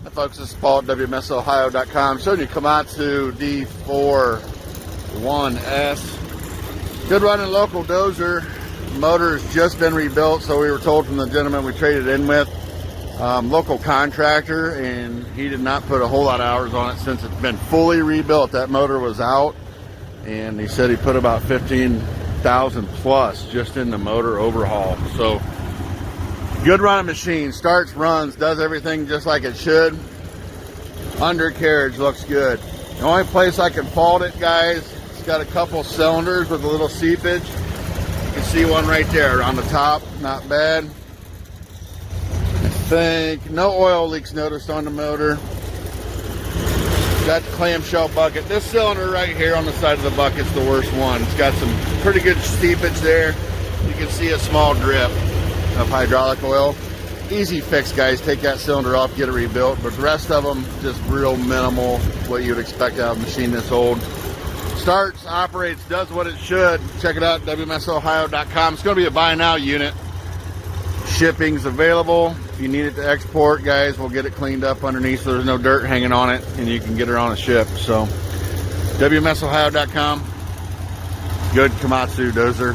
Hi folks, this is Paul at WMSOhio.com showing you Komatsu D41S. Good running local dozer. The motor has just been rebuilt, so we were told from the gentleman we traded in with, local contractor, and he did not put a whole lot of hours on it since it's been fully rebuilt. That motor was out, and he said he put about 15,000 plus just in the motor overhaul. So good running machine, starts, runs, does everything just like it should. Undercarriage looks good. The only place I can fault it, guys, it's got a couple cylinders with a little seepage. You can see one right there on the top, not bad. I think no oil leaks noticed on the motor. Got the clamshell bucket. This cylinder right here on the side of the bucket's the worst one. It's got some pretty good seepage there. You can see a small drip of hydraulic oil. Easy fix, guys. Take that cylinder off, get it rebuilt, but the rest of them just real minimal, what you'd expect out of a machine this old. Starts, operates, does what it should. Check it out, WMSOhio.com. It's going to be a buy now unit. Shipping's available. If you need it to export, guys, we'll get it cleaned up underneath so there's no dirt hanging on it, and you can get it on a ship. So WMSOhio.com. Good Komatsu dozer.